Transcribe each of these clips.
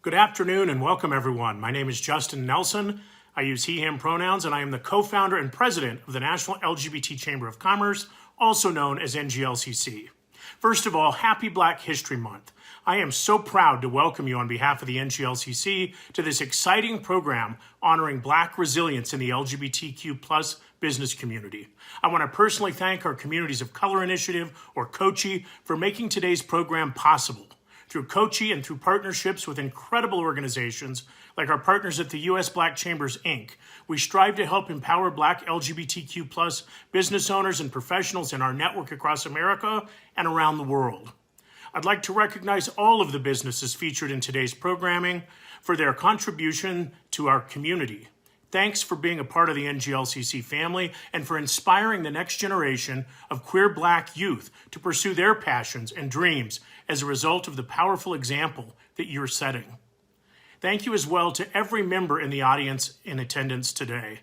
Good afternoon and welcome everyone. My name is Justin Nelson. I use he, him pronouns, and I am the co-founder and president of the National LGBT Chamber of Commerce, also known as NGLCC. First of all, happy Black History Month. I am so proud to welcome you on behalf of the NGLCC to this exciting program honoring Black resilience in the LGBTQ plus business community. I want to personally thank our Communities of Color Initiative, or COCHI, for making today's program possible. Through COCHI and through partnerships with incredible organizations like our partners at the U.S. Black Chambers, Inc., we strive to help empower Black LGBTQ plus business owners and professionals in our network across America and around the world. I'd like to recognize all of the businesses featured in today's programming for their contribution to our community. Thanks for being a part of the NGLCC family and for inspiring the next generation of queer Black youth to pursue their passions and dreams as a result of the powerful example that you're setting. Thank you as well to every member in the audience in attendance today.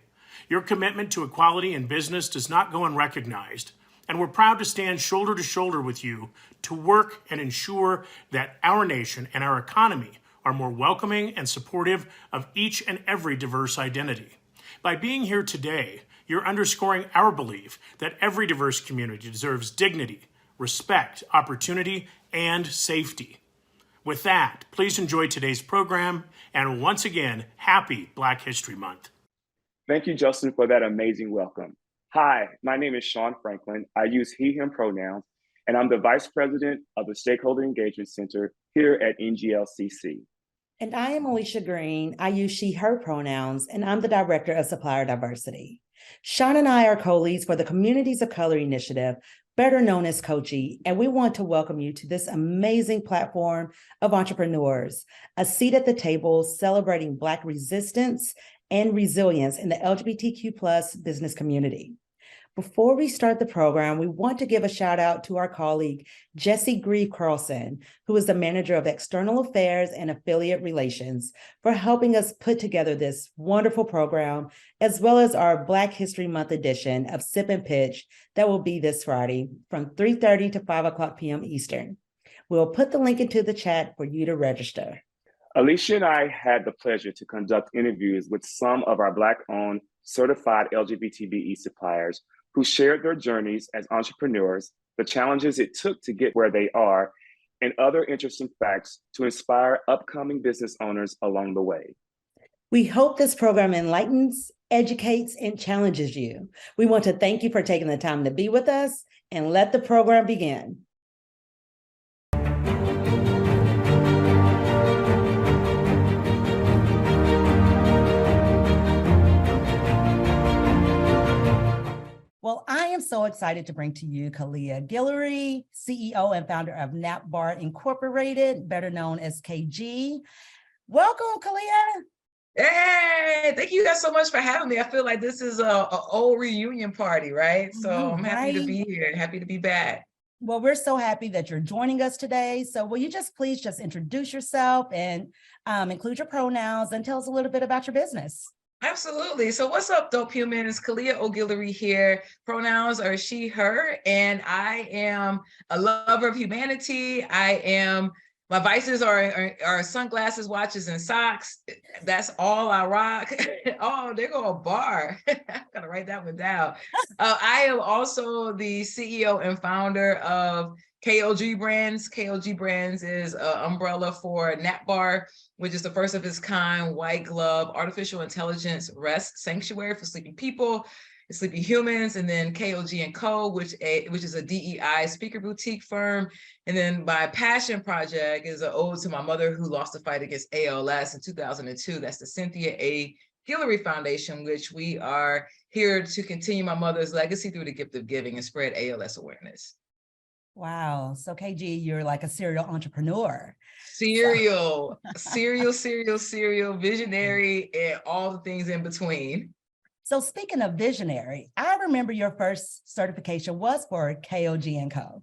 Your commitment to equality in business does not go unrecognized, and we're proud to stand shoulder to shoulder with you to work and ensure that our nation and our economy are more welcoming and supportive of each and every diverse identity. By being here today, you're underscoring our belief that every diverse community deserves dignity, respect, opportunity, and safety. With that, please enjoy today's program, and once again, happy Black History Month. Thank you, Justin, for that amazing welcome. Hi, my name is Sean Franklin. I use he, him pronouns, and I'm the Vice President of the Stakeholder Engagement Center here at NGLCC. And I am Alicia Green. I use she, her pronouns, and I'm the Director of Supplier Diversity. Sean and I are co-leads for the Communities of Color Initiative, better known as COCHI, and we want to welcome you to this amazing platform of entrepreneurs, a seat at the table celebrating Black resistance and resilience in the LGBTQ plus business community. Before we start the program, we want to give a shout out to our colleague, Jessie Grieve Carlson, who is the Manager of External Affairs and Affiliate Relations, for helping us put together this wonderful program, as well as our Black History Month edition of Sip and Pitch that will be this Friday from 3:30 to 5 o'clock p.m. Eastern. We'll put the link into the chat for you to register. Alicia and I had the pleasure to conduct interviews with some of our Black-owned certified LGBTBE suppliers who shared their journeys as entrepreneurs, the challenges it took to get where they are, and other interesting facts to inspire upcoming business owners along the way. We hope this program enlightens, educates, and challenges you. We want to thank you for taking the time to be with us, and let the program begin. Well, I am so excited to bring to you Kalia Guillory, CEO and founder of NAPBAR Incorporated, better known as KG. Welcome, Kalia. Hey, thank you guys so much for having me. I feel like this is a old reunion party, right? So I'm happy to be here and happy to be back. Well, we're so happy that you're joining us today. So will you please introduce yourself and include your pronouns and tell us a little bit about your business? Absolutely. So what's up, dope human? It's Kalia O'Guillory here. Pronouns are she, her, and I am a lover of humanity. My vices are sunglasses, watches, and socks. That's all I rock. Oh, there go a bar. I gotta write that one down. I am also the CEO and founder of KLG Brands. KLG Brands is an umbrella for NAPBAR, which is the first of its kind white glove artificial intelligence rest sanctuary for sleeping people, sleepy humans, and then KLG & Co., which is a DEI speaker boutique firm. And then my passion project is an ode to my mother who lost the fight against ALS in 2002. That's the Cynthia A. Guillory Foundation, which we are here to continue my mother's legacy through the gift of giving and spread ALS awareness. Wow. So KG, you're like a serial entrepreneur. Serial, visionary, and all the things in between. So speaking of visionary, I remember your first certification was for KLG & Co.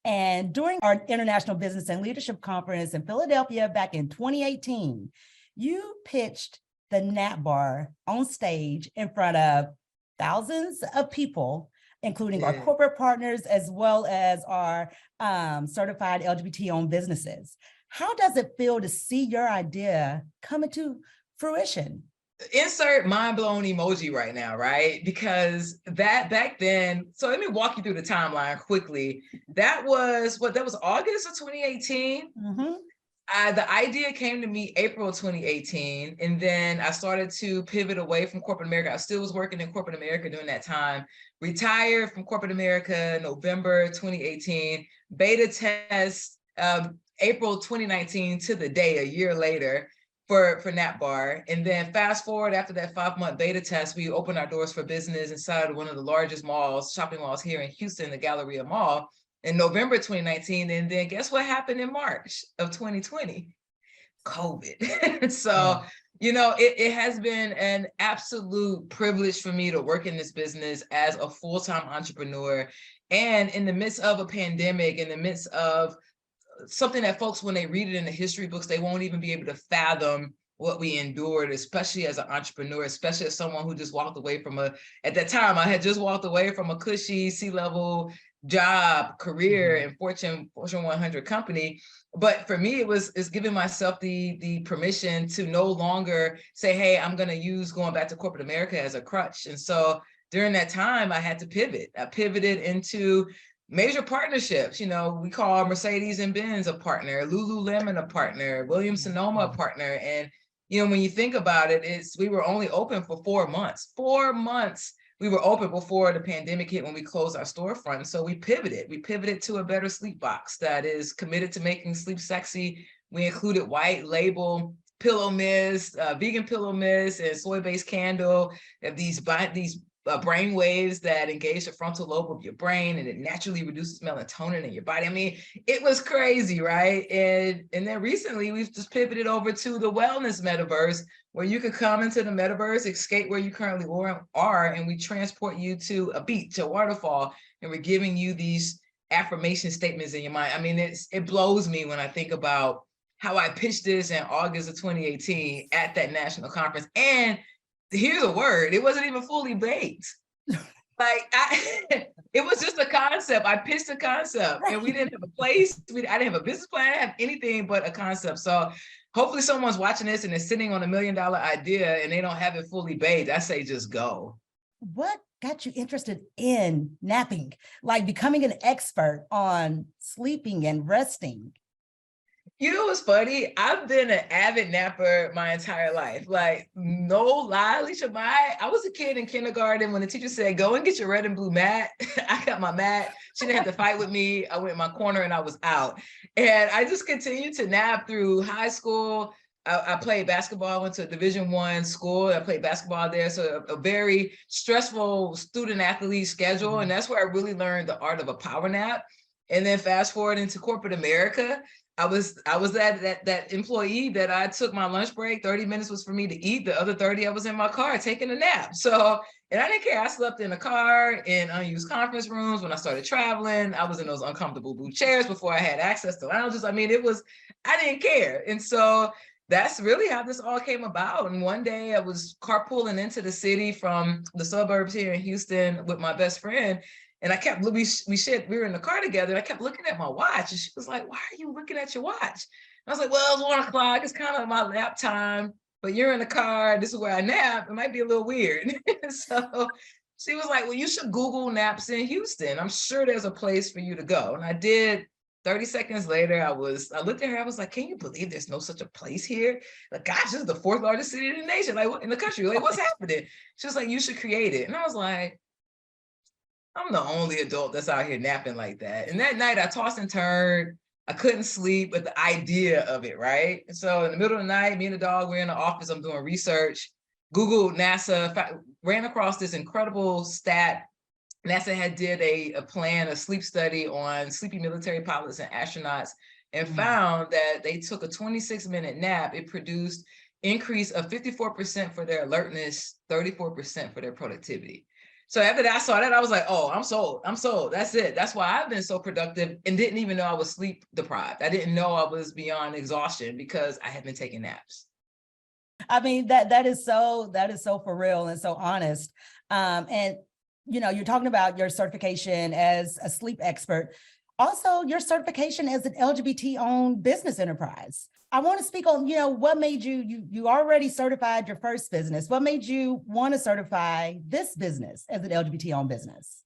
And during our International Business and Leadership Conference in Philadelphia back in 2018, you pitched the NAPBAR on stage in front of thousands of people, including our corporate partners, as well as our certified LGBT-owned businesses. How does it feel to see your idea come into fruition? Insert mind blown emoji right now, right? Because that back then, so let me walk you through the timeline quickly. That was August of 2018. Mm-hmm. The idea came to me April 2018, and then I started to pivot away from corporate America. I still was working in corporate America during that time. Retired from corporate America November 2018. Beta test April 2019 to the day, a year later, for Nap Bar. And then fast forward, after that 5-month beta test, we opened our doors for business inside one of the largest malls, shopping malls here in Houston, the Galleria Mall, in November 2019. And then guess what happened in March of 2020? COVID. So, it has been an absolute privilege for me to work in this business as a full-time entrepreneur. And in the midst of a pandemic, in the midst of something that folks, when they read it in the history books, they won't even be able to fathom what we endured, especially as an entrepreneur, especially as someone who just walked away from at that time, I had just walked away from a cushy C-level job, career in Fortune 100 company. But for me, it's giving myself the permission to no longer say, hey, I'm going to use going back to corporate America as a crutch. And so during that time, I had to pivot. I pivoted into major partnerships. We call Mercedes and Benz a partner, Lululemon a partner, Williams Sonoma a partner. And, when you think about it, we were only open for 4 months. 4 months we were open before the pandemic hit, when we closed our storefront. So we pivoted to a better sleep box that is committed to making sleep sexy. We included white label pillow mist, vegan pillow mist, and soy-based candle. These brain waves that engage the frontal lobe of your brain, and it naturally reduces melatonin in your body. I mean, it was crazy, right? And then recently we've just pivoted over to the wellness metaverse, where you can come into the metaverse, escape where you currently are, and we transport you to a beach, a waterfall, and we're giving you these affirmation statements in your mind. I mean, it blows me when I think about how I pitched this in August of 2018 at that national conference. And here's a word, it wasn't even fully baked. It was just a concept. I pitched a concept, and we didn't have a place. I didn't have a business plan, I didn't have anything but a concept. So hopefully someone's watching this and is sitting on $1 million idea and they don't have it fully baked. I say, just go. What got you interested in napping, like becoming an expert on sleeping and resting? What's funny? I've been an avid napper my entire life. Like, no lie, Alicia, I was a kid in kindergarten when the teacher said, go and get your red and blue mat. I got my mat. She didn't have to fight with me. I went in my corner and I was out. And I just continued to nap through high school. I played basketball. I went to a Division I school. I played basketball there. So a very stressful student athlete schedule. And that's where I really learned the art of a power nap. And then fast forward into corporate America, I was that employee that I took my lunch break, 30 minutes was for me to eat. The other 30, I was in my car taking a nap. So, and I didn't care. I slept in a car, in unused conference rooms. When I started traveling, I was in those uncomfortable blue chairs before I had access to lounges. I mean, I didn't care. And so that's really how this all came about. And one day I was carpooling into the city from the suburbs here in Houston with my best friend. And I kept, we were in the car together, and I kept looking at my watch, and she was like, why are you looking at your watch? And I was like, well, it's 1 o'clock. It's kind of my nap time, but you're in the car. This is where I nap. It might be a little weird. So she was like, well, you should Google naps in Houston. I'm sure there's a place for you to go. And I did. 30 seconds later, I looked at her, I was like, can you believe there's no such a place here? Like, gosh, this is the 4th largest city in the nation, like in the country. Like, what's happening? She was like, you should create it. And I was like, I'm the only adult that's out here napping like that. And that night I tossed and turned. I couldn't sleep with the idea of it, right? And so in the middle of the night, me and the dog, we're in the office, I'm doing research, Googled NASA, ran across this incredible stat. NASA had did a sleep study on sleepy military pilots and astronauts, and found that they took a 26-minute nap. It produced increase of 54% for their alertness, 34% for their productivity. So after that, I saw that, I was like, oh, I'm sold. That's it. That's why I've been so productive and didn't even know I was sleep deprived. I didn't know I was beyond exhaustion because I had been taking naps. I mean, that is so for real and so honest. And you're talking about your certification as a sleep expert. also your certification as an LGBT-owned business enterprise. I want to speak on, what made you already certified your first business. What made you want to certify this business as an LGBT-owned business?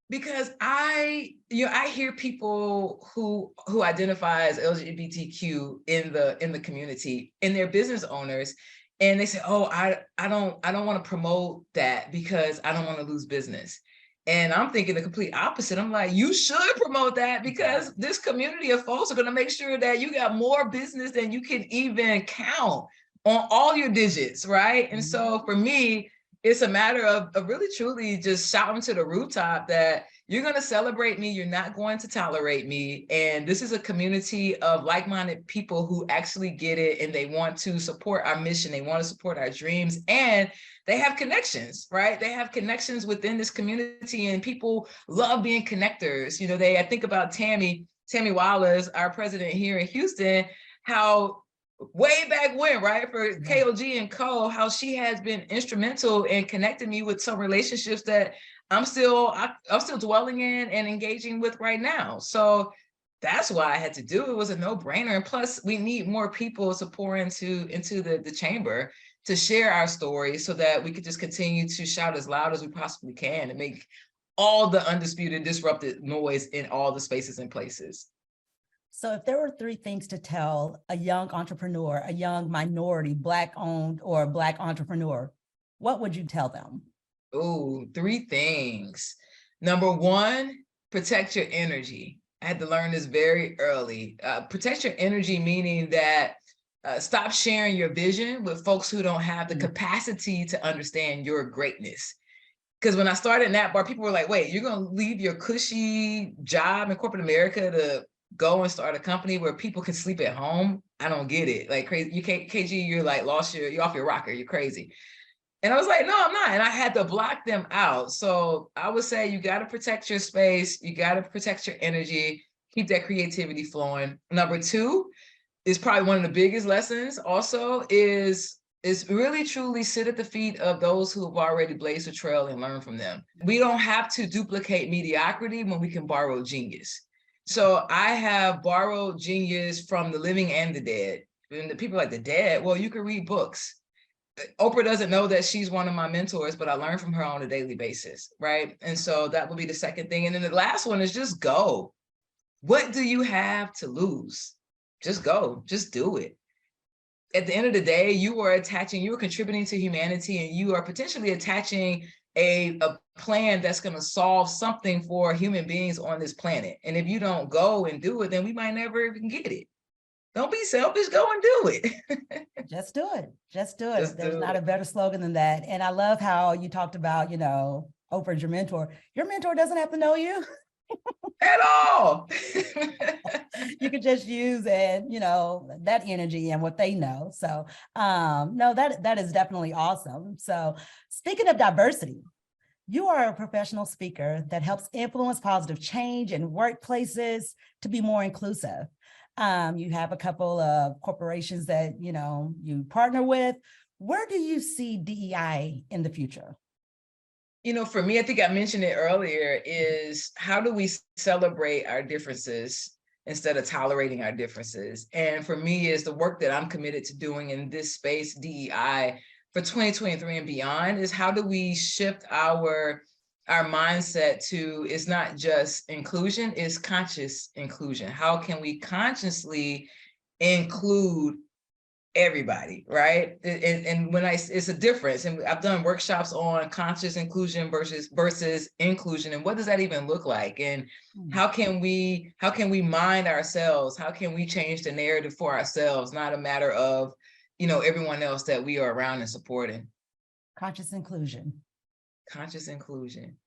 Because I hear people who identify as LGBTQ in the community, and they're business owners, and they say, "Oh, I don't want to promote that because I don't want to lose business." And I'm thinking the complete opposite. I'm like, you should promote that because this community of folks are going to make sure that you got more business than you can even count on all your digits, right? And so for me, it's a matter of really truly just shouting to the rooftop that you're going to celebrate me, you're not going to tolerate me. And this is a community of like-minded people who actually get it, and they want to support our mission, they want to support our dreams, and they have connections, right? They have connections within this community, and people love being connectors. I think about Tammy Wallace, our president here in Houston, how way back when, right, for KOG and Co., how she has been instrumental in connecting me with some relationships that I'm still dwelling in and engaging with right now. So that's why I had to do it. It was a no-brainer. And plus, we need more people to pour into the chamber to share our stories so that we could just continue to shout as loud as we possibly can and make all the undisputed, disrupted noise in all the spaces and places. So if there were 3 things to tell a young entrepreneur, a young minority, Black-owned or Black entrepreneur, what would you tell them? Oh, 3 things. Number 1, protect your energy. I had to learn this very early. Protect your energy, meaning that stop sharing your vision with folks who don't have the capacity to understand your greatness. Because when I started NAPBAR, people were like, wait, you're going to leave your cushy job in corporate America to go and start a company where people can sleep at home? I don't get it. Like crazy. You can't, KG, you're like you're off your rocker. You're crazy. And I was like, no, I'm not. And I had to block them out. So I would say you got to protect your space. You got to protect your energy, keep that creativity flowing. Number 2 is probably one of the biggest lessons also is really truly sit at the feet of those who have already blazed a trail and learn from them. We don't have to duplicate mediocrity when we can borrow genius. So I have borrowed genius from the living and the dead. And the people like the dead, well, you can read books. Oprah doesn't know that she's one of my mentors, but I learn from her on a daily basis, right? And so that would be the second thing. And then the last one is just go. What do you have to lose? Just go, just do it. At the end of the day, you are contributing to humanity, and you are potentially attaching a plan that's going to solve something for human beings on this planet. And if you don't go and do it, then we might never even get it. Don't be selfish, go and do it. Just do it. Just do it. There's not a better slogan than that. And I love how you talked about, Oprah's your mentor. Your mentor doesn't have to know you. At all. You could just use it, that energy and what they know. So no, that is definitely awesome. So speaking of diversity, you are a professional speaker that helps influence positive change in workplaces to be more inclusive. You have a couple of corporations that, you partner with. Where do you see DEI in the future? For me, I think I mentioned it earlier, is how do we celebrate our differences instead of tolerating our differences? And for me, is the work that I'm committed to doing in this space, DEI, for 2023 and beyond, is how do we shift our mindset to, it's not just inclusion, it's conscious inclusion. How can we consciously include everybody, right? And when it's a difference, and I've done workshops on conscious inclusion versus inclusion, and what does that even look like? And how can we mind ourselves? How can we change the narrative for ourselves, not a matter of, everyone else that we are around and supporting? Conscious inclusion. Conscious inclusion.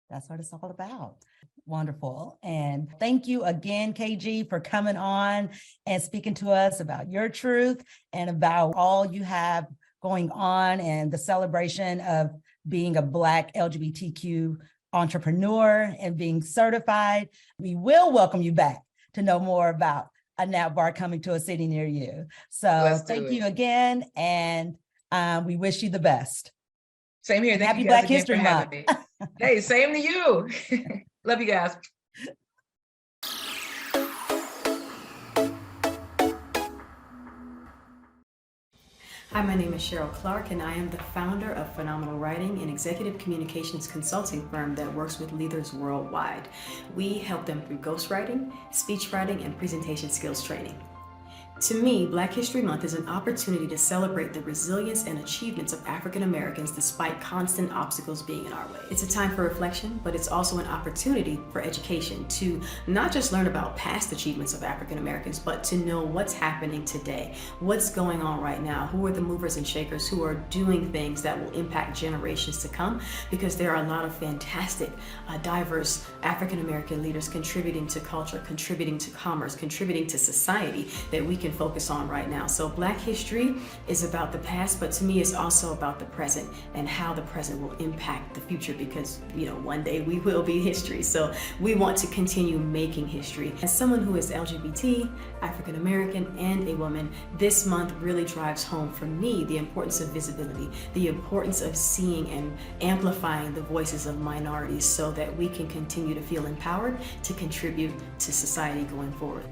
That's what it's all about. Wonderful. And thank you again, KG, for coming on and speaking to us about your truth and about all you have going on and the celebration of being a Black LGBTQ entrepreneur and being certified. We will welcome you back to know more about a NAPBAR coming to a city near you. So thank you again. And we wish you the best. Same here. Thank Happy you guys Black again History for having Month. me. Hey, same to you. Love you guys. Hi, my name is Cheryl Clark, and I am the founder of Phenomenal Writing, an executive communications consulting firm that works with leaders worldwide. We help them through ghostwriting, speech writing, and presentation skills training. To me, Black History Month is an opportunity to celebrate the resilience and achievements of African Americans despite constant obstacles being in our way. It's a time for reflection, but it's also an opportunity for education to not just learn about past achievements of African Americans, but to know what's happening today, what's going on right now, who are the movers and shakers who are doing things that will impact generations to come, because there are a lot of fantastic, diverse African American leaders contributing to culture, contributing to commerce, contributing to society that we can focus on right now. So Black history is about the past, but to me it's also about the present and how the present will impact the future, because one day we will be history. So we want to continue making history. As someone who is LGBT, African American, and a woman, this month really drives home for me the importance of visibility, the importance of seeing and amplifying the voices of minorities so that we can continue to feel empowered to contribute to society going forward.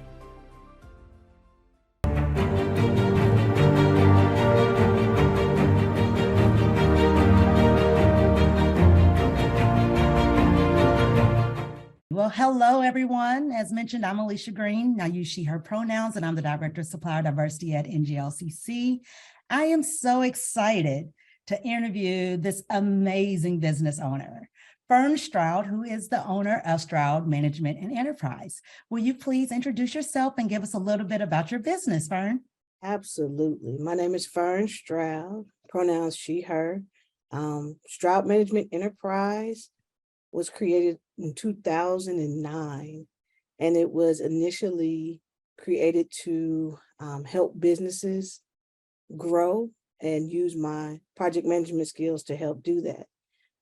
Well, hello, everyone. As mentioned, I'm Alicia Green. I use she, her pronouns, and I'm the Director of Supplier Diversity at NGLCC. I am so excited to interview this amazing business owner, Fern Stroud, who is the owner of Stroud Management and Enterprise. Will you please introduce yourself and give us a little bit about your business, Fern? Absolutely. My name is Fern Stroud, pronouns she, her. Stroud Management Enterprise was created in 2009, and it was initially created to help businesses grow and use my project management skills to help do that.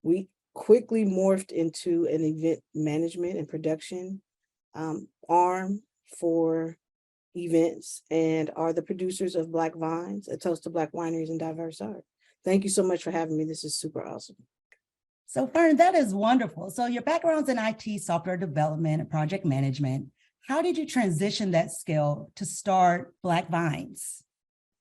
We quickly morphed into an event management and production arm for events, and are the producers of Black Vines, a toast to Black wineries and diverse art. Thank you so much for having me. This is super awesome. So Fern, that is wonderful. So your background's in IT, software development, and project management. How did you transition that skill to start Black Vines?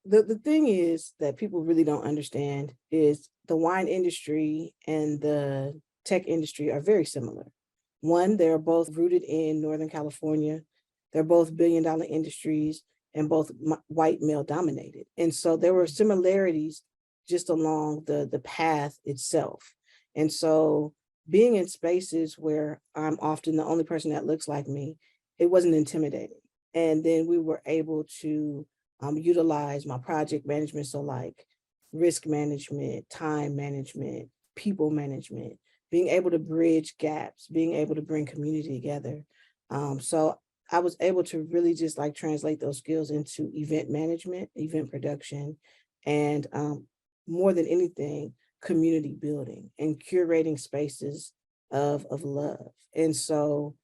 The thing is that people really don't understand is the wine industry and the tech industry are very similar. One, they're both rooted in Northern California. They're both billion-dollar industries and both white male dominated. And so there were similarities just along the path itself. And so being in spaces where I'm often the only person that looks like me, it wasn't intimidating. And then we were able to utilize my project management. So like risk management, time management, people management, being able to bridge gaps, being able to bring community together. So I was able to really just like translate those skills into event management, event production, and more than anything, community building and curating spaces of love. And so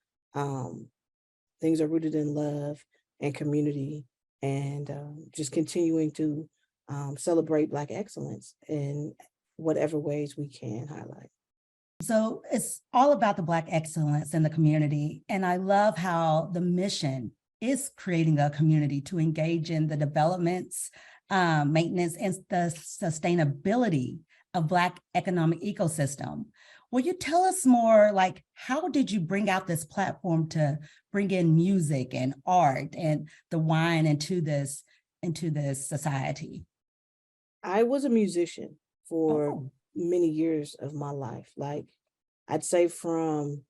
things are rooted in love and community, and just continuing to celebrate Black excellence in whatever ways we can highlight. So it's all about the Black excellence in the community. And I love how the mission is creating a community to engage in the developments, maintenance, and the sustainability of Black economic ecosystem. Will you tell us more, like, how did you bring out this platform to bring in music and art and the wine into this society? I was a musician for many years of my life. Like I'd say from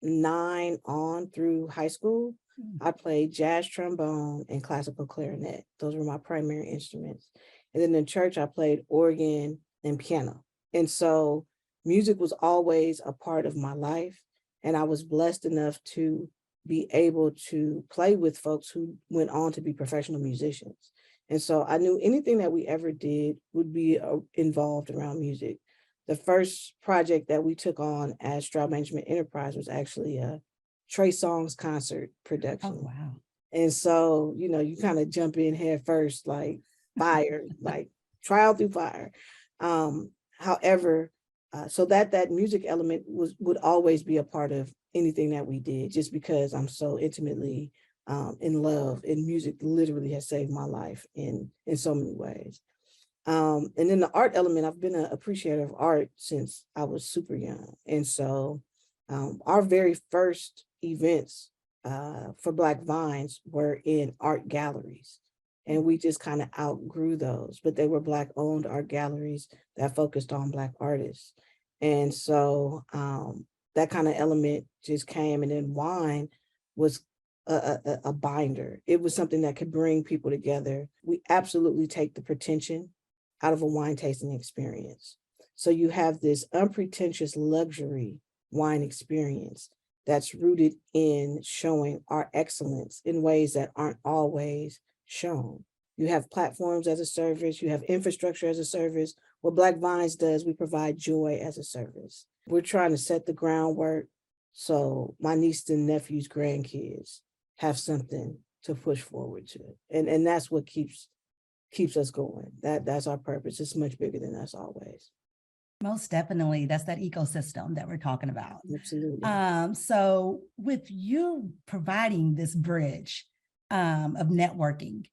9 on through high school, I played jazz trombone and classical clarinet. Those were my primary instruments. And then in church, I played organ and piano. And so music was always a part of my life. And I was blessed enough to be able to play with folks who went on to be professional musicians. And so I knew anything that we ever did would be involved around music. The first project that we took on as Stroud Management Enterprise was actually a Trey Songz concert production. Oh, wow. And so, you kind of jump in head first, like fire, like trial through fire. However, so that music element would always be a part of anything that we did, just because I'm so intimately in love, and music literally has saved my life in so many ways. And then the art element, I've been an appreciator of art since I was super young. And so our very first events for Black Vines were in art galleries. And we just kind of outgrew those, but they were Black owned art galleries that focused on Black artists. And so that kind of element just came, and then wine was a binder. It was something that could bring people together. We absolutely take the pretension out of a wine tasting experience. So you have this unpretentious luxury wine experience that's rooted in showing our excellence in ways that aren't always shown. You have platforms as a service, you have infrastructure as a service. What Black Vines does, we provide joy as a service. We're trying to set the groundwork so my niece and nephew's grandkids have something to push forward to. And that's what keeps us going. That's our purpose. It's much bigger than us always. Most definitely. That's that ecosystem that we're talking about. Absolutely. So with you providing this bridge of networking,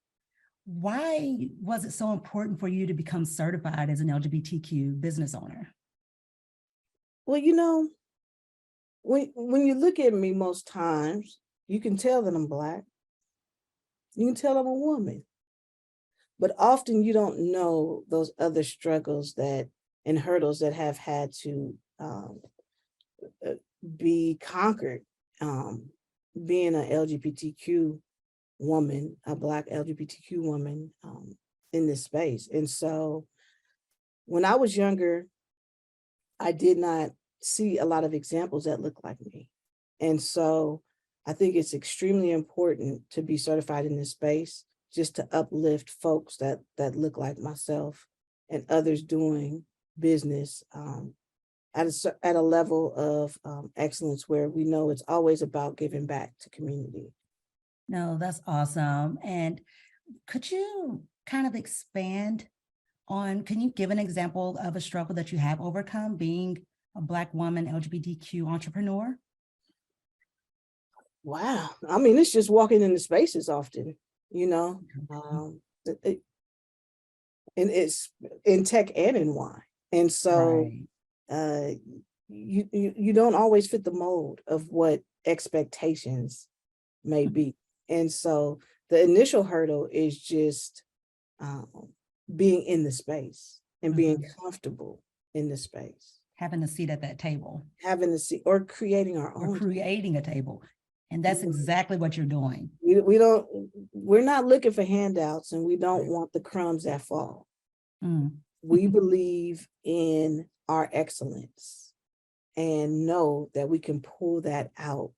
why was it so important for you to become certified as an LGBTQ business owner? Well, you know, when you look at me most times, you can tell that I'm Black. You can tell I'm a woman. But often you don't know those other struggles and hurdles that have had to be conquered. Being an LGBTQ woman, a Black LGBTQ woman in this space. And so when I was younger, I did not see a lot of examples that look like me. And so I think it's extremely important to be certified in this space, just to uplift folks that look like myself and others doing business at a level of excellence where we know it's always about giving back to community. No, that's awesome. And could you kind of expand on, can you give an example of a struggle that you have overcome being a Black woman, LGBTQ entrepreneur? Wow. I mean, it's just walking in the spaces often, you know, and it's in tech and in wine. And so Right. you don't always fit the mold of what expectations may be. And so the initial hurdle is just being in the space and being comfortable in the space. Having a seat at that table. Having a seat or creating our Or own. creating a table. And that's exactly what you're doing. We're not looking for handouts, and we don't want the crumbs that fall. We believe in our excellence and know that we can pull that out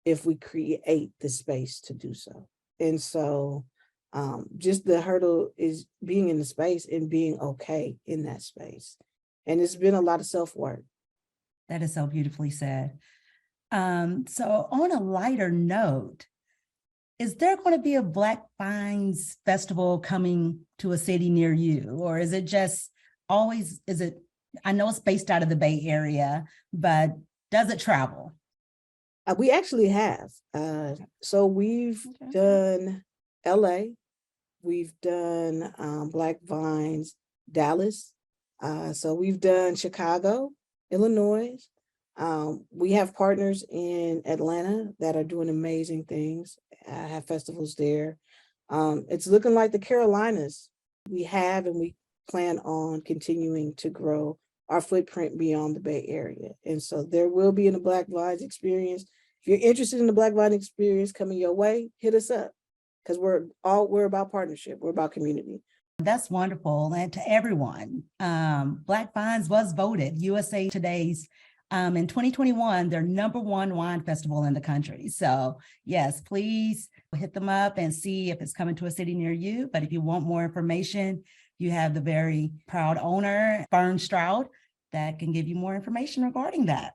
if we create the space to do so. And so just the hurdle is being in the space and being okay in that space. And it's been a lot of self-work. That is so beautifully said. So on a lighter note, is there going to be a Black Vines Festival coming to a city near you? Or is it just always, I know it's based out of the Bay Area, but does it travel? We actually have. So we've done LA, we've done Black Vines Dallas. So we've done Chicago, Illinois. We have partners in Atlanta that are doing amazing things. I have festivals there. It's looking like the Carolinas. We have and we plan on continuing to grow our footprint beyond the Bay Area. And so there will be in the Black Vines experience. If you're interested in the Black Vine experience coming your way, hit us up, because we're about partnership. We're about community. That's wonderful. And to everyone, Black Vines was voted USA Today's in 2021, their #1 wine festival in the country. So yes, please hit them up and see if it's coming to a city near you. But if you want more information, you have the very proud owner, Fern Stroud, that can give you more information regarding that.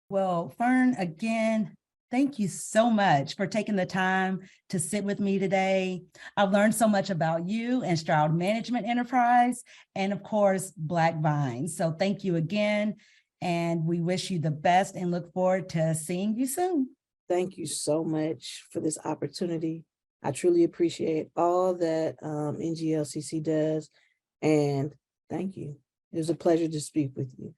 Well, Fern, again, thank you so much for taking the time to sit with me today. I've learned so much about you and Stroud Management Enterprise, and of course, Black Vines. So thank you again. And we wish you the best and look forward to seeing you soon. Thank you so much for this opportunity. I truly appreciate all that NGLCC does And thank you. It was a pleasure to speak with you.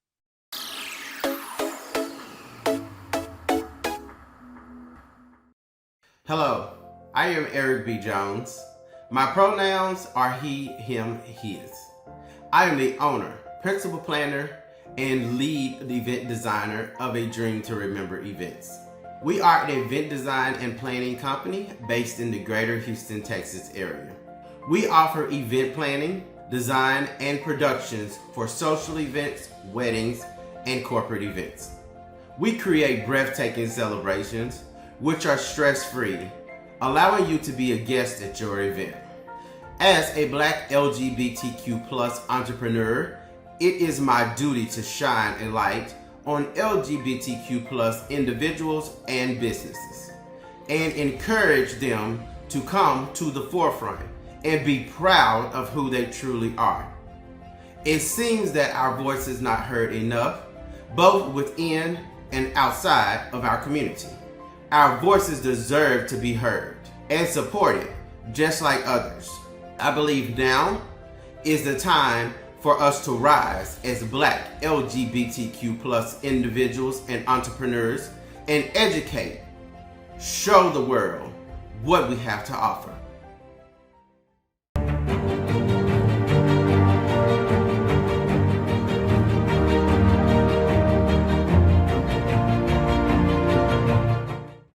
Hello, I am Eric B. Jones. My pronouns are he, him, his. I am the owner, principal planner, and lead event designer of A Dream to Remember events. We are an event design and planning company based in the greater Houston, Texas area. We offer event planning, design, and productions for social events, weddings, and corporate events. We create breathtaking celebrations, which are stress-free, allowing you to be a guest at your event. As a Black LGBTQ+ entrepreneur, it is my duty to shine a light on LGBTQ+ individuals and businesses, and encourage them to come to the forefront and be proud of who they truly are. It seems that our voice is not heard enough, both within and outside of our community. Our voices deserve to be heard and supported just like others. I believe now is the time for us to rise as Black LGBTQ+ individuals and entrepreneurs and educate, show the world what we have to offer.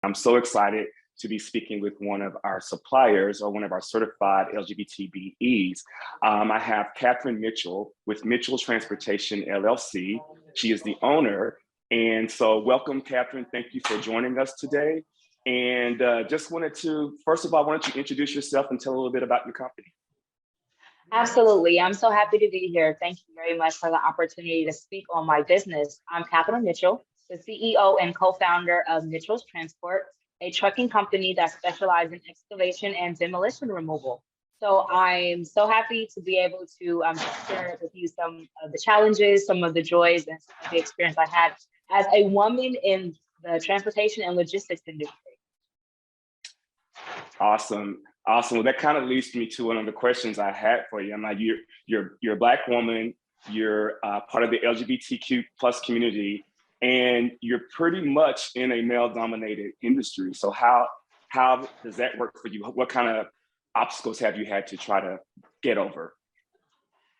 I'm so excited to be speaking with one of our suppliers or one of our certified LGBTBEs. I have Catherine Mitchell with Mitchell Transportation LLC. She is the owner. And so welcome, Catherine. Thank you for joining us today. And just wanted to, first of all, why don't you introduce yourself and tell a little bit about your company? Absolutely. I'm so happy to be here. Thank you very much for the opportunity to speak on my business. I'm Catherine Mitchell, the CEO and co-founder of Mitchell's Transport, a trucking company that specializes in excavation and demolition removal. So I'm so happy to be able to share with you some of the challenges, some of the joys, and some of the experience I had as a woman in the transportation and logistics industry. Awesome. Awesome. Well, that kind of leads me to one of the questions I had for you. I'm like, you're a Black woman, you're part of the LGBTQ+ community, and you're pretty much in a male-dominated industry. So how does that work for you? What kind of obstacles have you had to try to get over?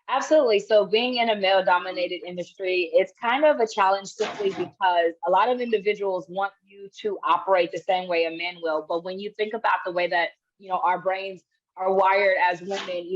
Absolutely. So being in a male-dominated industry, it's kind of a challenge simply because a lot of individuals want you to operate the same way a man will. But when you think about the way that, our brains are wired as women,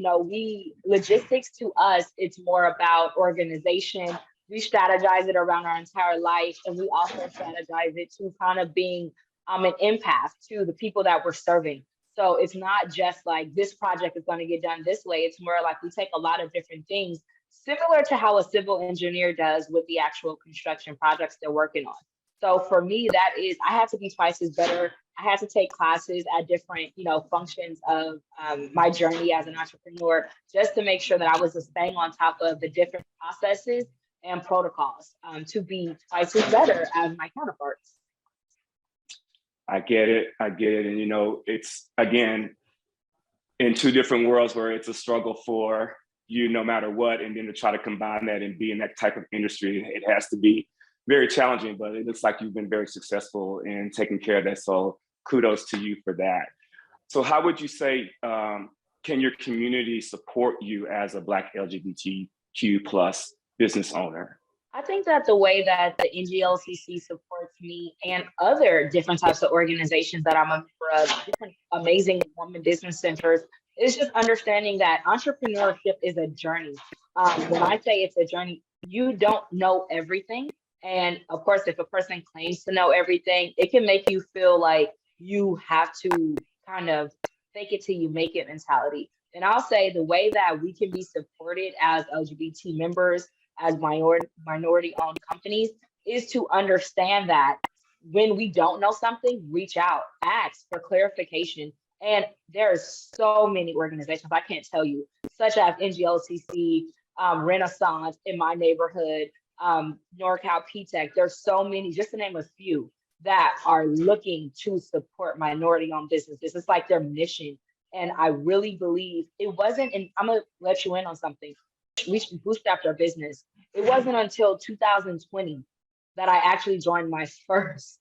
logistics to us, it's more about organization. We strategize it around our entire life. And we also strategize it to kind of being an empath to the people that we're serving. So it's not just like this project is going to get done this way. It's more like we take a lot of different things, similar to how a civil engineer does with the actual construction projects they're working on. So for me, that is, I have to be twice as better. I had to take classes at different, functions of my journey as an entrepreneur, just to make sure that I was staying on top of the different processes and protocols to be twice as better as my counterparts. I get it. And, it's, again, in two different worlds where it's a struggle for you no matter what. And then to try to combine that and be in that type of industry, it has to be very challenging, but it looks like you've been very successful in taking care of that. So kudos to you for that. So how would you say, can your community support you as a Black LGBTQ+ business owner? I think that the way that the NGLCC supports me and other different types of organizations that I'm a member of, different amazing women business centers, is just understanding that entrepreneurship is a journey. When I say it's a journey, you don't know everything. And of course, if a person claims to know everything, it can make you feel like you have to kind of fake it till you make it mentality. And I'll say the way that we can be supported as LGBT members, as minority-owned companies, is to understand that when we don't know something, reach out, ask for clarification. And there's so many organizations, I can't tell you, such as NGLCC, Renaissance in my neighborhood, NorCal PTech. There's so many, just to name a few, that are looking to support minority-owned businesses. It's like their mission. And I really believe it wasn't, and I'm gonna let you in on something. We bootstrapped our business. It wasn't until 2020 that I actually joined my first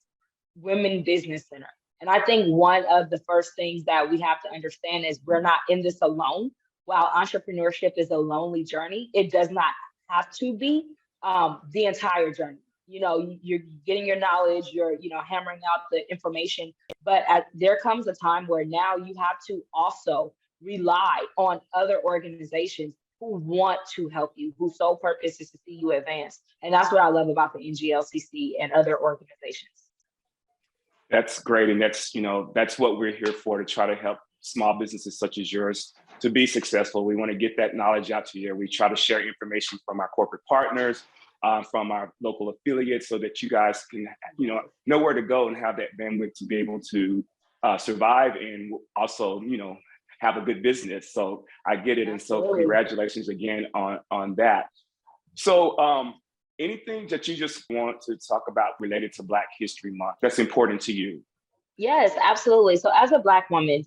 women business center. And I think one of the first things that we have to understand is we're not in this alone. While entrepreneurship is a lonely journey, it does not have to be the entire journey. You know, you're getting your knowledge, you're, you know, hammering out the information, but there comes a time where now you have to also rely on other organizations who want to help you, whose sole purpose is to see you advance. And that's what I love about the NGLCC and other organizations. That's great. And that's, you know, that's what we're here for, to try to help small businesses such as yours to be successful. We want to get that knowledge out to you. We try to share information from our corporate partners, from our local affiliates, so that you guys can, you know where to go and have that bandwidth to be able to survive and also, you know, have a good business. So I get it. And so congratulations again on that. So anything that you just want to talk about related to Black History Month that's important to you? Yes, absolutely. So as a Black woman,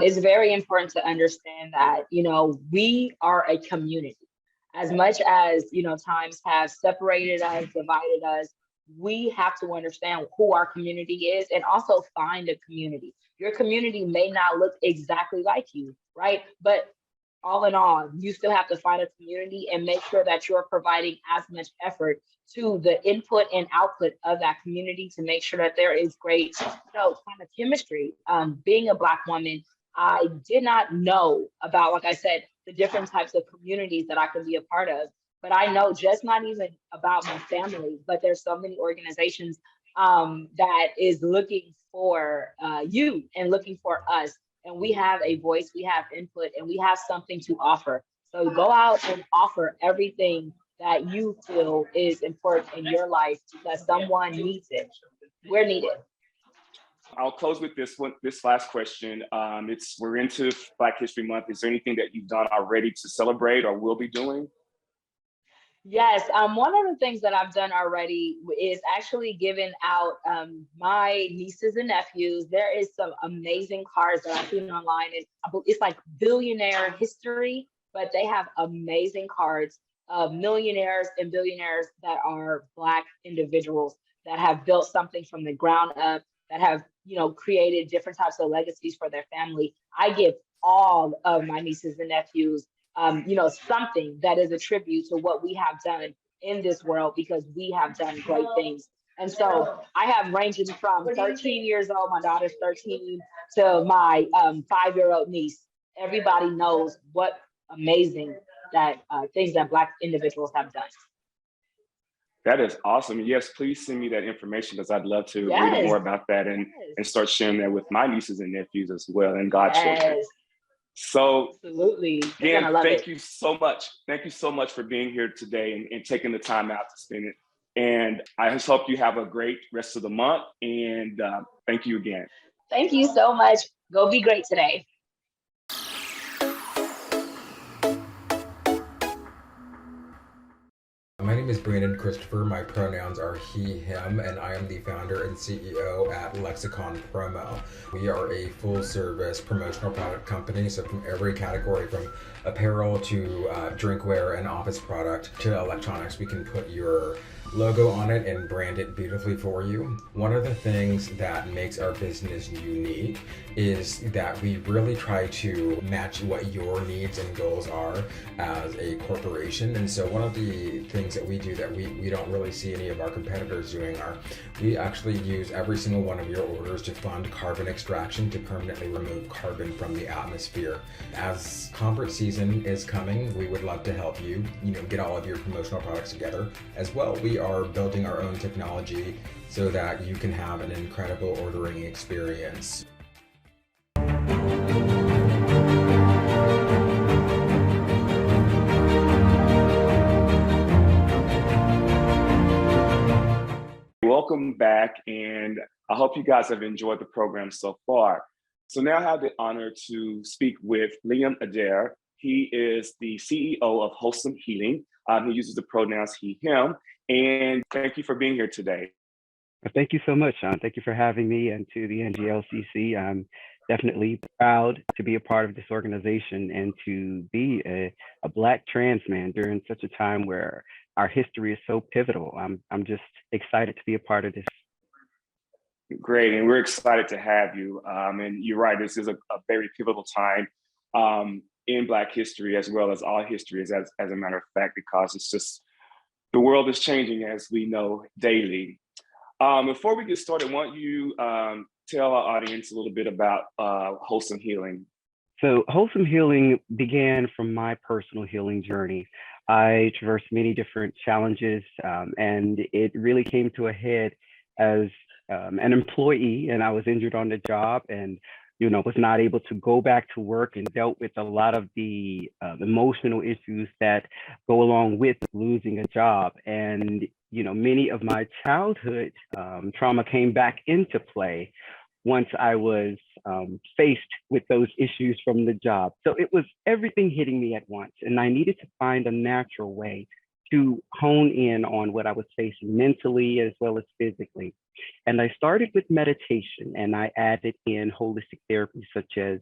it's very important to understand that, you know, we are a community. As much as, you know, times have separated us, divided us, we have to understand who our community is and also find a community. Your community may not look exactly like you, right? But all in all, you still have to find a community and make sure that you're providing as much effort to the input and output of that community to make sure that there is great, you know, kind of chemistry. Being a Black woman, I did not know about, like I said, the different types of communities that I could be a part of. But I know just not even about my family, but there's so many organizations that is looking for you and looking for us. And we have a voice, we have input, and we have something to offer. So go out and offer everything that you feel is important in your life because someone needs it. We're needed. I'll close with this last question. We're into Black History Month. Is there anything that you've done already to celebrate or will be doing? Yes, one of the things that I've done already is actually giving out my nieces and nephews. There is some amazing cards that I've seen online. It's like billionaire history, but they have amazing cards of millionaires and billionaires that are Black individuals that have built something from the ground up, that have, you know, created different types of legacies for their family. I give all of my nieces and nephews you know, something that is a tribute to what we have done in this world because we have done great things. And so I have ranging from 13 years old, my daughter's 13, to my 5-year-old niece. Everybody knows what amazing that things that Black individuals have done. That is awesome. Yes, please send me that information because I'd love to read more about that and start sharing that with my nieces and nephews as well and godchildren. So absolutely. Again, thank you so much. Thank you so much for being here today and taking the time out to spend it. And I just hope you have a great rest of the month. And thank you again. Thank you so much. Go be great today. My name is Brandon Christopher. My pronouns are he, him, and I am the founder and CEO at Lexicon Promo. We are a full-service promotional product company, so from every category, from apparel to drinkware and office product to electronics, we can put your logo on it and brand it beautifully for you. One of the things that makes our business unique is that we really try to match what your needs and goals are as a corporation. And so one of the things that we do that we don't really see any of our competitors doing are we actually use every single one of your orders to fund carbon extraction to permanently remove carbon from the atmosphere. As conference season is coming, we would love to help you, get all of your promotional products together. As well, we are building our own technology so that you can have an incredible ordering experience. Welcome back, and I hope you guys have enjoyed the program so far. So now I have the honor to speak with Liam Adair. He is the CEO of Wholesome Healing. He uses the pronouns he, him, and thank you for being here today. Thank you so much, Sean. Thank you for having me and to the NGLCC. I'm definitely proud to be a part of this organization and to be a Black trans man during such a time where our history is so pivotal. I'm just excited to be a part of this. Great, and we're excited to have you. And you're right, this is a very pivotal time in Black history as well as all history, as a matter of fact, because it's just the world is changing as we know daily. Before we get started, why don't you tell our audience a little bit about Wholesome Healing? So Wholesome Healing began from my personal healing journey. I traversed many different challenges, and it really came to a head as an employee, and I was injured on the job, and was not able to go back to work, and dealt with a lot of the emotional issues that go along with losing a job. And many of my childhood trauma came back into play once I was faced with those issues from the job. So it was everything hitting me at once, and I needed to find a natural way to hone in on what I was facing mentally as well as physically. And I started with meditation, and I added in holistic therapy such as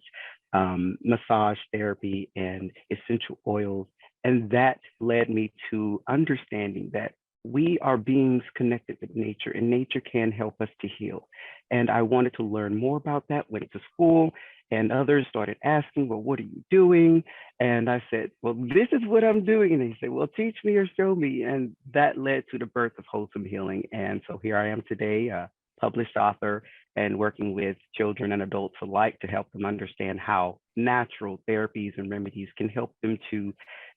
massage therapy and essential oils. And that led me to understanding that we are beings connected with nature, and nature can help us to heal. And I wanted to learn more about that, went to school, and others started asking, well, what are you doing? And I said, well, this is what I'm doing. And they said, well, teach me or show me. And that led to the birth of Wholesome Healing. And so here I am today, a published author, and working with children and adults alike to help them understand how natural therapies and remedies can help them to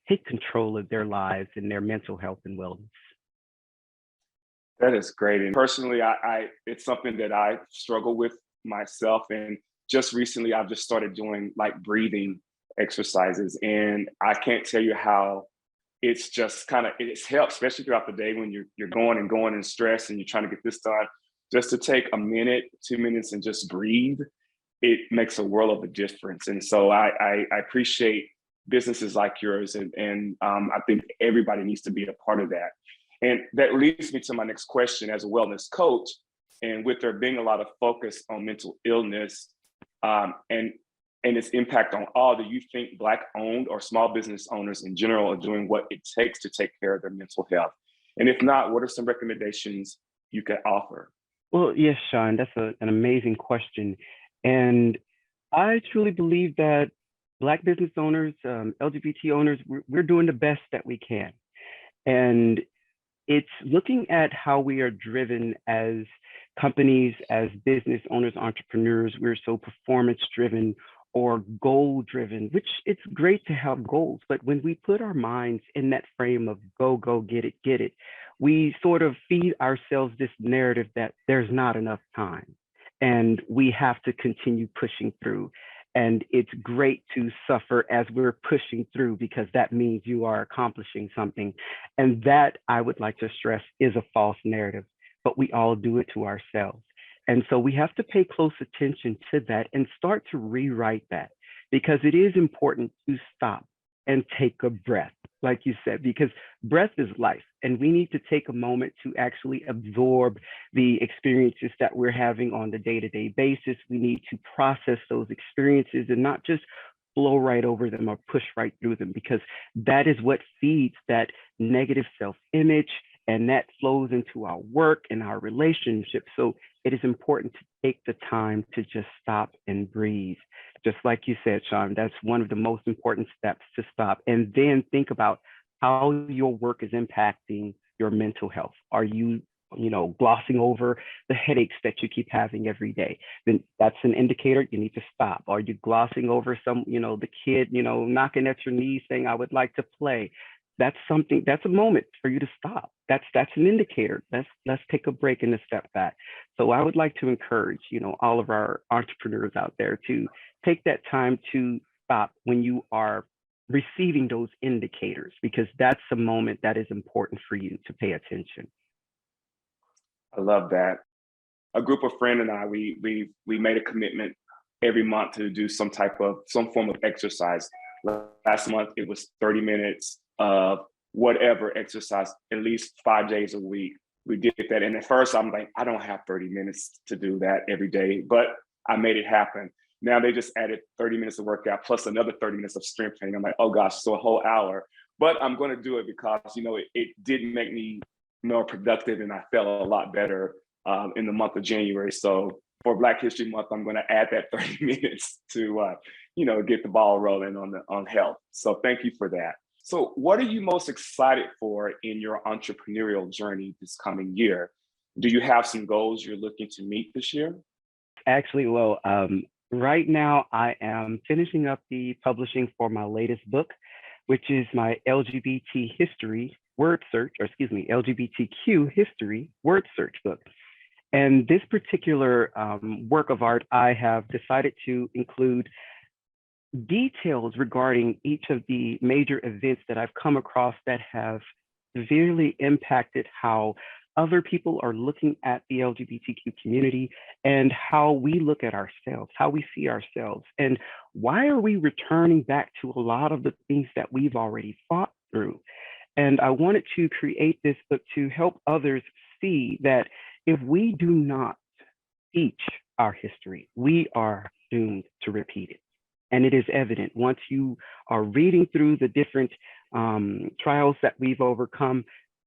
take control of their lives and their mental health and wellness. That is great. And personally, I it's something that I struggle with myself. And just recently, I've just started doing like breathing exercises. And I can't tell you how it's just it's helped, especially throughout the day when you're going and stressed and you're trying to get this done. Just to take a minute, 2 minutes and just breathe, it makes a world of a difference. And so I appreciate businesses like yours. And I think everybody needs to be a part of that. And that leads me to my next question as a wellness coach. And with there being a lot of focus on mental illness and its impact on all, do you think Black-owned or small business owners in general are doing what it takes to take care of their mental health? And if not, what are some recommendations you could offer? Well, yes, Sean, that's an amazing question. And I truly believe that Black business owners, LGBT owners, we're doing the best that we can. And it's looking at how we are driven as companies, as business owners, entrepreneurs. We're so performance driven or goal driven, which it's great to have goals. But when we put our minds in that frame of go, get it, we sort of feed ourselves this narrative that there's not enough time and we have to continue pushing through. And it's great to suffer as we're pushing through, because that means you are accomplishing something. And that, I would like to stress, is a false narrative, but we all do it to ourselves. And so we have to pay close attention to that and start to rewrite that, because it is important to stop and take a breath, like you said, because breath is life. And we need to take a moment to actually absorb the experiences that we're having on the day-to-day basis. We need to process those experiences and not just flow right over them or push right through them, because that is what feeds that negative self-image, and that flows into our work and our relationships. So it is important to take the time to just stop and breathe. Just like you said, Sean, that's one of the most important steps, to stop and then think about how your work is impacting your mental health. Are you glossing over the headaches that you keep having every day? Then that's an indicator you need to stop. Are you glossing over the kid, knocking at your knee saying, I would like to play? That's a moment for you to stop. That's an indicator. Let's take a break and a step back. So I would like to encourage, all of our entrepreneurs out there to take that time to stop when you are receiving those indicators, because that's a moment that is important for you to pay attention. I love that. A group of friends and I, we made a commitment every month to do some form of exercise. Last month, it was 30 minutes of whatever exercise, at least 5 days a week. We did that. And at first I'm like, I don't have 30 minutes to do that every day, but I made it happen. Now they just added 30 minutes of workout plus another 30 minutes of strength training. I'm like, oh gosh, so a whole hour. But I'm going to do it because, it did make me more productive and I felt a lot better in the month of January. So for Black History Month, I'm going to add that 30 minutes to, get the ball rolling on health. So thank you for that. So what are you most excited for in your entrepreneurial journey this coming year? Do you have some goals you're looking to meet this year? Actually, well, right now I am finishing up the publishing for my latest book, which is my LGBT history word search, or excuse me, LGBTQ history word search book. And this particular work of art, I have decided to include details regarding each of the major events that I've come across that have severely impacted how other people are looking at the LGBTQ community and how we look at ourselves, how we see ourselves, and why are we returning back to a lot of the things that we've already fought through. And I wanted to create this book to help others see that if we do not teach our history, we are doomed to repeat it. And it is evident once you are reading through the different trials that we've overcome,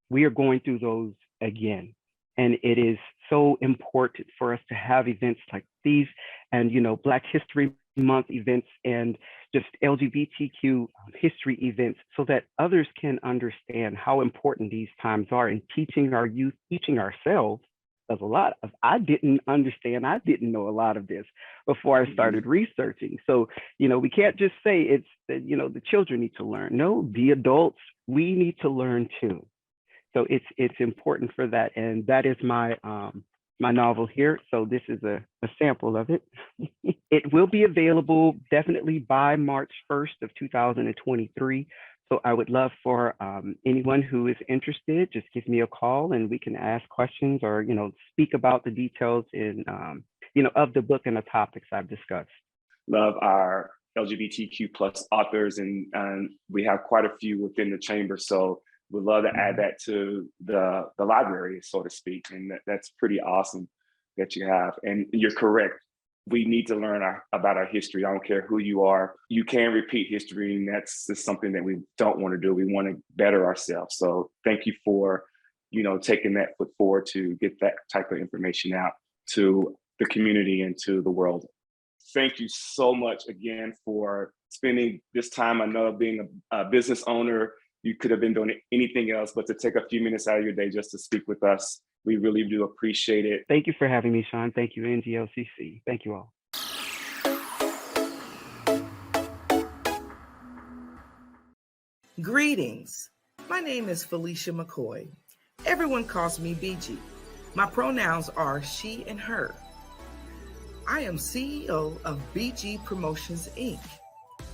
we are going through those again. And it is so important for us to have events like these and, Black History Month events and just LGBTQ history events so that others can understand how important these times are in teaching our youth, teaching ourselves. There's a lot of, I didn't know a lot of this before I started researching. So, we can't just say it's, the children need to learn. No, the adults, we need to learn too. So it's important for that. And that is my my novel here. So this is a sample of it. It will be available definitely by March 1st of 2023. So I would love for anyone who is interested, just give me a call and we can ask questions or, speak about the details in, of the book and the topics I've discussed. Love our LGBTQ plus authors and we have quite a few within the chamber. So we'd love to add that to the library, so to speak. And that's pretty awesome that you have. And you're correct. We need to learn about our history. I don't care who you are. You can repeat history, and that's just something that we don't want to do. We want to better ourselves. So thank you for, taking that foot forward to get that type of information out to the community and to the world. Thank you so much again for spending this time. I know being a business owner, you could have been doing anything else, but to take a few minutes out of your day just to speak with us, we really do appreciate it. Thank you for having me, Sean. Thank you, NGLCC. Thank you all. Greetings. My name is Felicia McCoy. Everyone calls me BG. My pronouns are she and her. I am CEO of BG Promotions, Inc.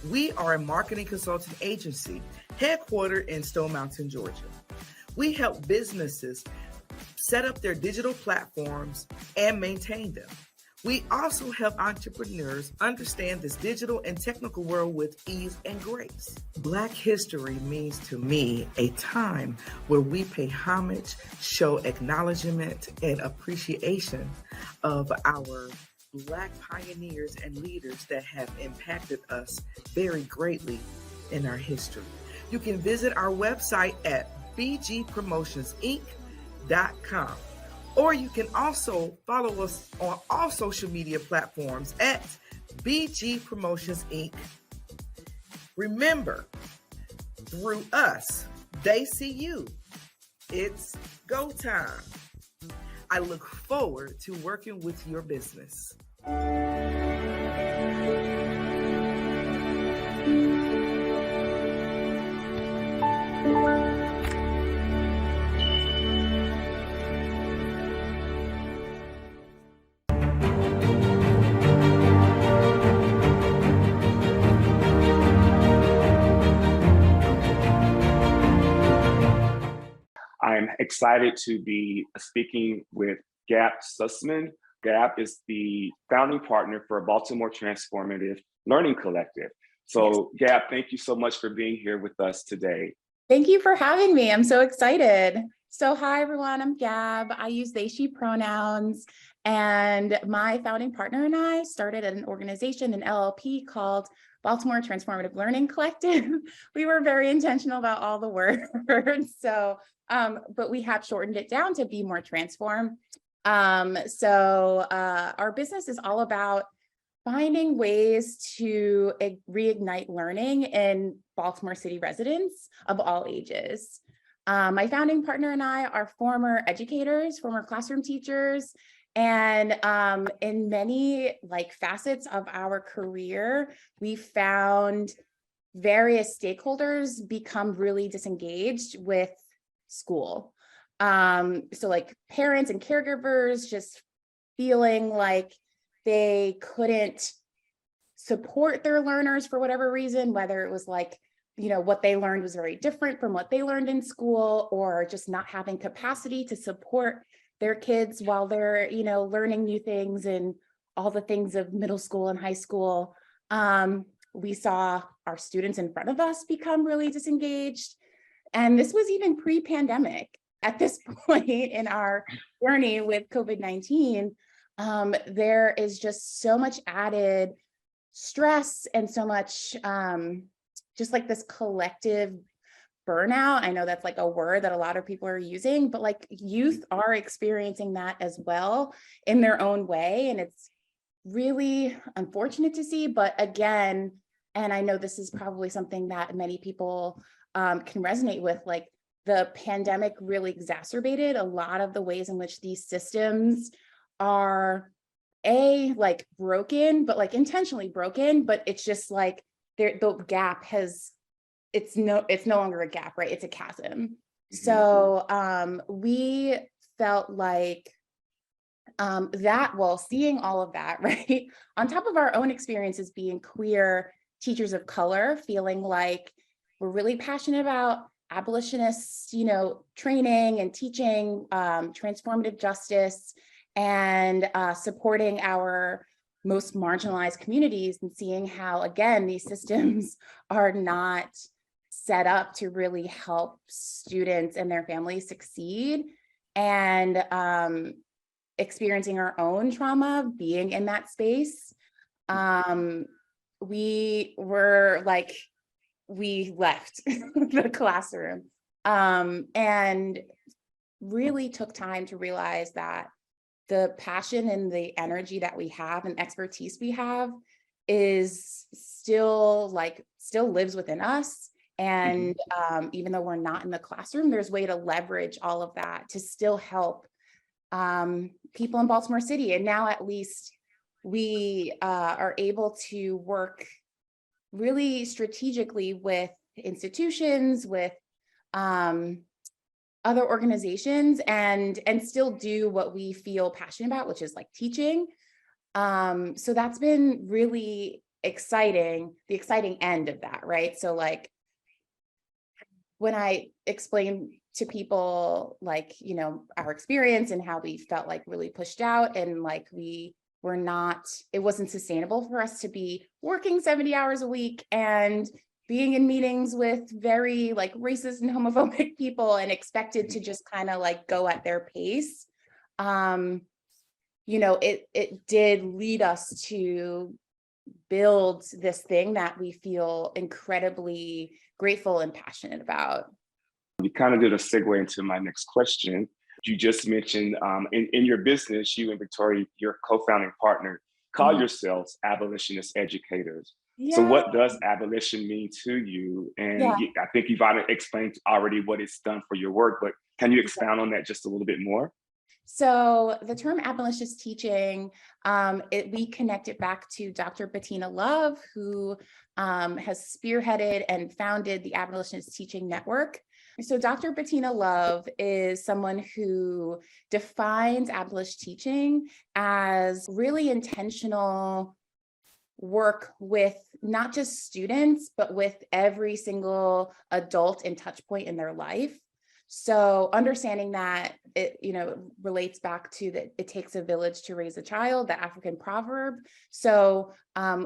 We are a marketing consulting agency headquartered in Stone Mountain, Georgia. We help businesses set up their digital platforms and maintain them. We also help entrepreneurs understand this digital and technical world with ease and grace. Black history means to me a time where we pay homage, show acknowledgement and appreciation of our Black pioneers and leaders that have impacted us very greatly in our history. You can visit our website at bgpromotionsinc.com, or you can also follow us on all social media platforms at BG Promotions Inc. Remember, through us, they see you. It's go time. I look forward to working with your business. I'm excited to be speaking with Gap Sussman. Gap is the founding partner for Baltimore Transformative Learning Collective. So Gap, thank you so much for being here with us today. Thank you for having me. I'm so excited. So hi everyone, I'm Gab. I use they, she pronouns, and my founding partner and I started an organization, an LLP called Baltimore Transformative Learning Collective. We were very intentional about all the words, so but we have shortened it down to Be More Transform. Our business is all about finding ways to reignite learning in Baltimore City residents of all ages. My founding partner and I are former educators, former classroom teachers, and in many facets of our career, we found various stakeholders become really disengaged with school. So parents and caregivers just feeling like they couldn't support their learners for whatever reason, whether it was what they learned was very different from what they learned in school, or just not having capacity to support their kids while they're, learning new things and all the things of middle school and high school. We saw our students in front of us become really disengaged. And this was even pre-pandemic. At this point in our journey with COVID-19, there is just so much added stress and so much just this collective burnout. I know that's a word that a lot of people are using, but youth are experiencing that as well in their own way. And it's really unfortunate to see, but again, and I know this is probably something that many people can resonate with, the pandemic really exacerbated a lot of the ways in which these systems are broken, but intentionally broken, but it's just the gap it's no longer a gap, right? It's a chasm. So we felt seeing all of that, right, on top of our own experiences being queer teachers of color, feeling like we're really passionate about abolitionist, training and teaching transformative justice and supporting our most marginalized communities, and seeing how, again, these systems are not set up to really help students and their families succeed, and experiencing our own trauma being in that space. We left the classroom and really took time to realize that the passion and the energy that we have and expertise we have is still lives within us. And even though we're not in the classroom, there's a way to leverage all of that to still help people in Baltimore City. And now at least we are able to work really strategically with institutions, with other organizations, and still do what we feel passionate about, which is teaching. So that's been really exciting, the exciting end of that, right? So when I explain to people our experience and how we felt really pushed out, and it wasn't sustainable for us to be working 70 hours a week and being in meetings with very racist and homophobic people and expected to just kind of go at their pace. It did lead us to build this thing that we feel incredibly grateful and passionate about. You kind of did a segue into my next question. You just mentioned in your business, you and Victoria, your co-founding partner, call yourselves abolitionist educators. Yeah. So what does abolition mean to you? And I think you've explained already what it's done for your work, but can you expound on that just a little bit more? So the term abolitionist teaching, we connect it back to Dr. Bettina Love, who has spearheaded and founded the Abolitionist Teaching Network. So Dr. Bettina Love is someone who defines abolitionist teaching as really intentional work with not just students, but with every single adult and touch point in their life. So understanding that it, relates back to that it takes a village to raise a child, the African proverb. So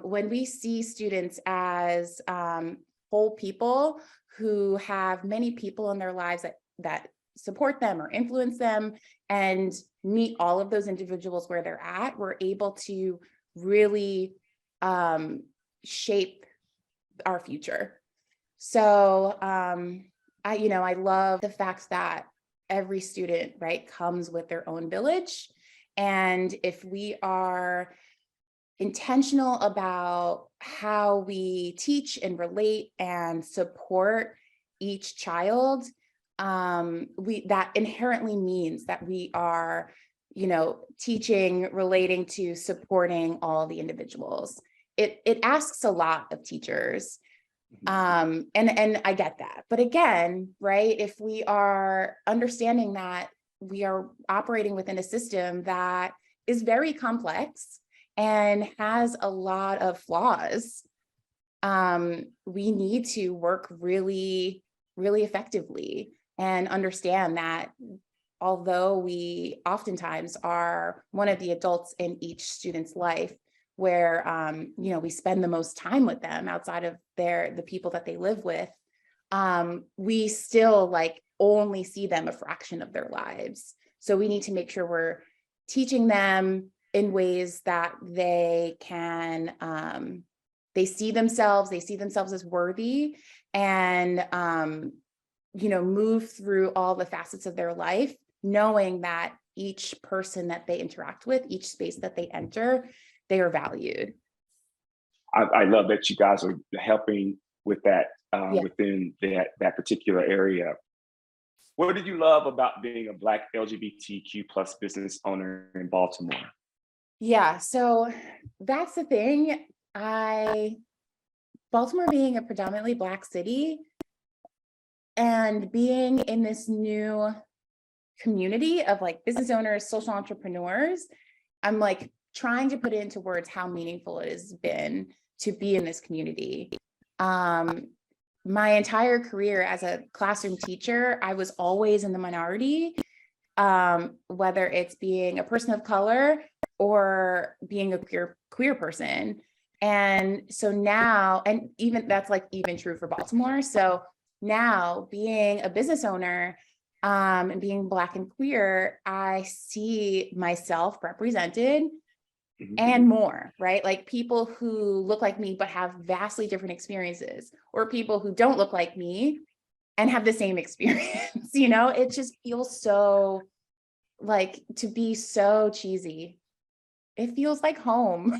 when we see students as whole people who have many people in their lives that support them or influence them and meet all of those individuals where they're at, we're able to really shape our future. So I love the fact that every student, right, comes with their own village. And if we are intentional about how we teach and relate and support each child, that inherently means that we are, teaching, relating to, supporting all the individuals. It asks a lot of teachers. And I get that. But again, right, if we are understanding that we are operating within a system that is very complex and has a lot of flaws, we need to work really, really effectively and understand that although we oftentimes are one of the adults in each student's life where, we spend the most time with them outside of the people that they live with, we still only see them a fraction of their lives. So we need to make sure we're teaching them in ways that they can, they see themselves as worthy and, move through all the facets of their life, knowing that each person that they interact with, each space that they enter, they are valued. I love that you guys are helping with that within that particular area. What did you love about being a Black LGBTQ plus business owner in Baltimore? Yeah, so that's the thing. Baltimore being a predominantly Black city and being in this new community of business owners, social entrepreneurs, I'm trying to put it into words how meaningful it has been to be in this community. My entire career as a classroom teacher, I was always in the minority, whether it's being a person of color or being a queer person. And so now, and even that's even true for Baltimore. So now being a business owner and being Black and queer, I see myself represented and more, right? People who look like me, but have vastly different experiences, or people who don't look like me and have the same experience. It just feels so to be so cheesy. It feels like home.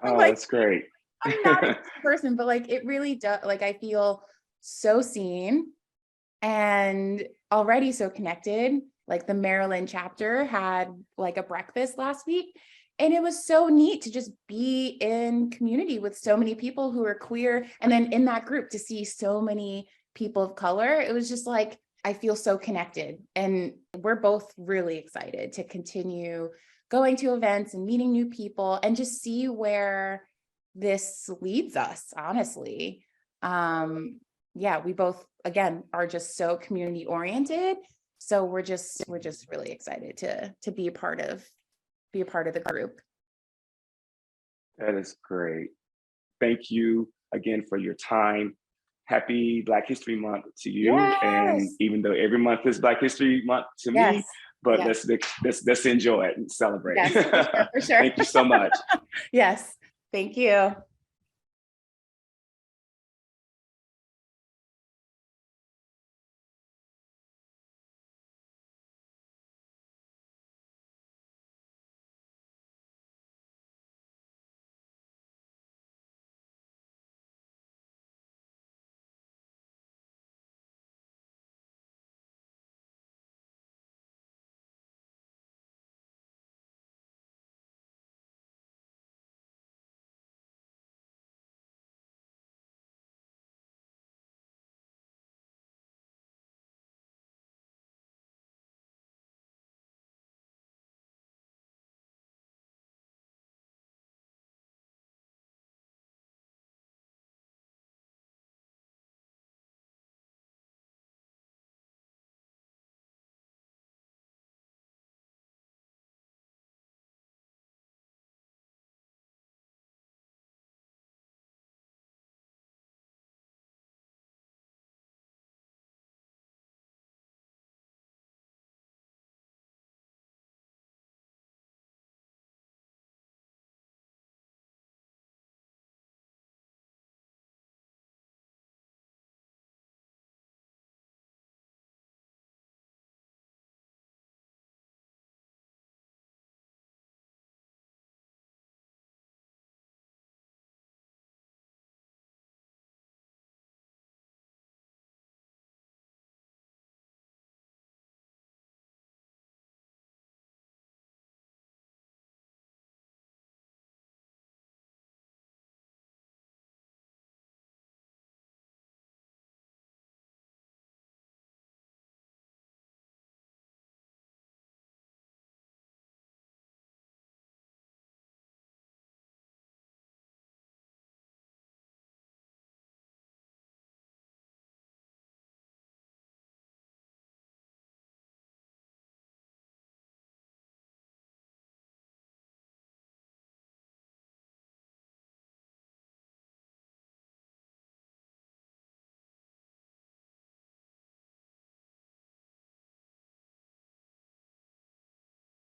Oh, that's great. I'm not a person, but it really does. I feel so seen and already so connected. The Maryland chapter had a breakfast last week. And it was so neat to just be in community with so many people who are queer. And then in that group to see so many people of color, it was just I feel so connected. And we're both really excited to continue going to events and meeting new people and just see where this leads us, honestly. We both, again, are just so community oriented. So we're just really excited to be a part of the group. That is great. Thank you again for your time. Happy Black History Month to you. Yes. And even though every month is Black History Month to me, but let's enjoy it and celebrate. Yes, for sure. Thank you so much. Yes, thank you.